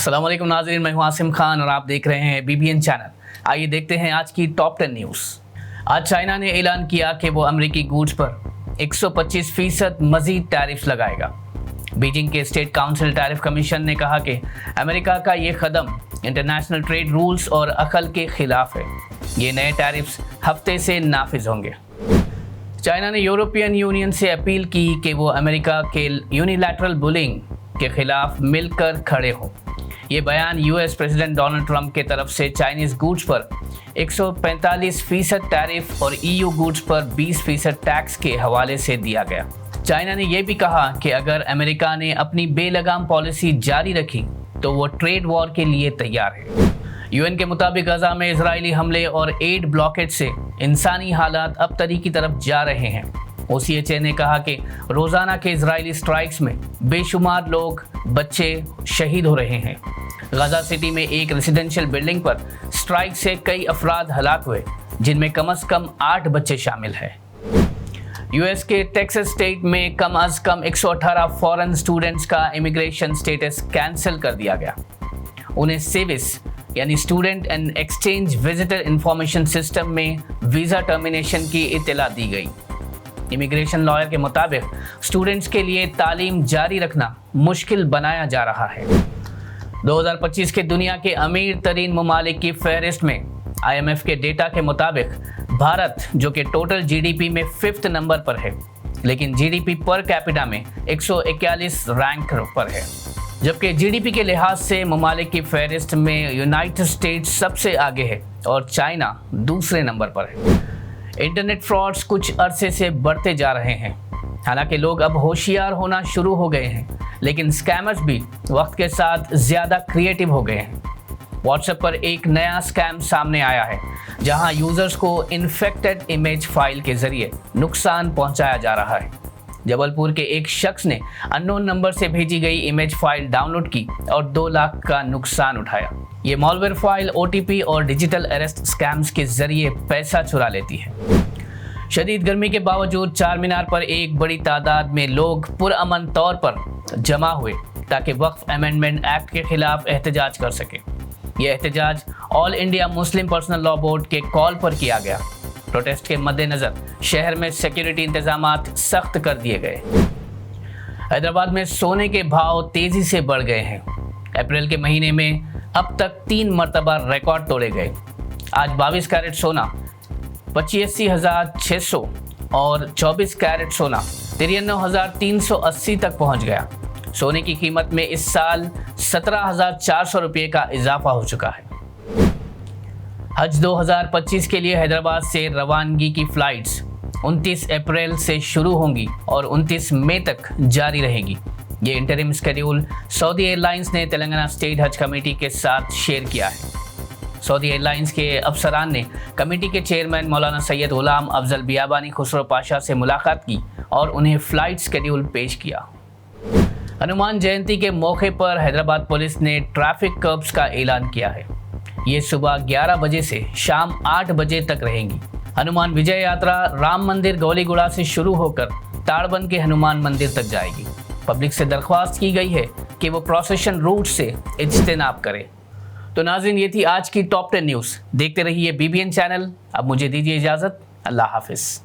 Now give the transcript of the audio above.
अस्सलाम वालेकुम नाज़रीन, मैं हूं आसिम खान और आप देख रहे हैं बीबीएन चैनल। आइए देखते हैं आज की टॉप 10 न्यूज़। आज चाइना ने ऐलान किया कि वो अमेरिकी गुड्स पर 125% मजीद टैरिफ्स लगाएगा। बीजिंग के स्टेट काउंसिल टैरिफ कमीशन ने कहा कि अमेरिका का ये कदम इंटरनेशनल ट्रेड रूल्स और अकल के खिलाफ है। ये नए टैरिफ्स हफ्ते से नाफिज होंगे। चाइना ने यूरोपियन यूनियन से अपील की कि वो अमेरिका के यूनिलैटरल बुलिंग के खिलाफ मिलकर खड़े हों। ये बयान यूएस प्रेसिडेंट डोनाल्ड ट्रंप के तरफ से चाइनीज़ गुड्स पर 145% टैरिफ और ईयू गुड्स पर 20% टैक्स के हवाले से दिया गया। चाइना ने यह भी कहा कि अगर अमेरिका ने अपनी बेलगाम पॉलिसी जारी रखी तो वो ट्रेड वॉर के लिए तैयार है। यूएन के मुताबिक गजा में इजरायली हमले और एड ब्लॉकेट से इंसानी हालात अबतरी की तरफ जा रहे हैं। ओसीएचए ने कहा कि रोजाना के इजरायली स्ट्राइक्स में बेशुमार लोग, बच्चे शहीद हो रहे हैं। गजा सिटी में एक रेजिडेंशियल बिल्डिंग पर स्ट्राइक से कई अफराद हलाक हुए, जिनमें कम से कम 8 बच्चे शामिल हैं। यूएस के टेक्सास स्टेट में कम अज कम 118 फॉरेन स्टूडेंट्स का इमिग्रेशन स्टेटस कैंसिल कर दिया गया। उन्हें सेविस यानी student and exchange visitor information system में वीज़ा टर्मिनेशन की इत्तला दी गई। इमिग्रेशन लॉयर के मुताबिक स्टूडेंट्स के लिए तालीम जारी रखना मुश्किल बनाया जा रहा है। 2025 के दुनिया के अमीर तरीन ममालिक की फहरिस्त में IMF के डेटा के मुताबिक भारत, जो कि टोटल जीडीपी में 5th नंबर पर है, लेकिन जीडीपी पर कैपिटा में 141 रैंक पर है, जबकि जीडीपी के लिहाज से ममालिक की फहरिस्त में यूनाइटेड स्टेट्स सबसे आगे है और चाइना दूसरे नंबर पर है। इंटरनेट फ्रॉड्स कुछ अरसे से बढ़ते जा रहे हैं। हालांकि लोग अब होशियार होना शुरू हो गए हैं, लेकिन स्कैमर्स भी वक्त के साथ ज़्यादा क्रिएटिव हो गए हैं। व्हाट्सएप पर एक नया स्कैम सामने आया है, जहां यूजर्स को इन्फेक्टेड इमेज फाइल के जरिए नुकसान पहुंचाया जा रहा है। जबलपुर के एक शख्स ने अननोन नंबर से भेजी गई इमेज फाइल डाउनलोड की और 2 लाख का नुकसान उठाया। ये मॉलवेयर फाइल OTP और डिजिटल अरेस्ट स्कैम्स के जरिए पैसा चुरा लेती है। शदीद गर्मी के बावजूद चार मीनार पर एक बड़ी तादाद में लोग पुरअमन तौर पर जमा हुए ताकि वक्फ अमेंडमेंट एक्ट के खिलाफ एहतजाज कर सके। यह एहतजाज all India Muslim personal law board के कॉल पर किया गया। प्रोटेस्ट के मद्देनजर शहर में सिक्योरिटी इंतजामात सख्त कर दिए गए। हैदराबाद में सोने के भाव तेजी से बढ़ गए हैं। अप्रैल के महीने में अब तक 3 मरतबा रिकॉर्ड तोड़े गए। आज 22 कैरेट सोना 85,600 और 24 कैरेट सोना 93,380 तक पहुंच गया। सोने की कीमत में इस साल 17,400 रुपये का इजाफा हो चुका है। हज 2025 के लिए हैदराबाद से रवानगी की फ्लाइट्स 29 अप्रैल से शुरू होंगी और 29 मई तक जारी रहेगी। ये इंटरिम शेड्यूल सऊदी एयरलाइंस ने तेलंगाना स्टेट हज कमेटी के साथ शेयर किया है। सऊदी एयरलाइंस के अफसरान ने कमेटी के चेयरमैन मौलाना सैयद गुलाम अफजल बियाबानी खुसरो पाशा से मुलाकात की और उन्हें फ्लाइट शेड्यूल पेश किया। हनुमान जयंती के मौके पर हैदराबाद पुलिस ने ट्रैफिक कर्ब्स का ऐलान किया है। ये सुबह 11 बजे से शाम 8 बजे तक रहेंगी। हनुमान विजय यात्रा राम मंदिर गौलीगुड़ा से शुरू होकर ताड़बन के हनुमान मंदिर तक जाएगी। पब्लिक से दरख्वास्त की गई है कि वो प्रोसेशन रूट से इज्तिनाब करें। तो नाज़रीन, ये थी आज की टॉप 10 न्यूज़। देखते रहिए BBN चैनल। अब मुझे दीजिए इजाज़त। अल्लाह हाफिज़।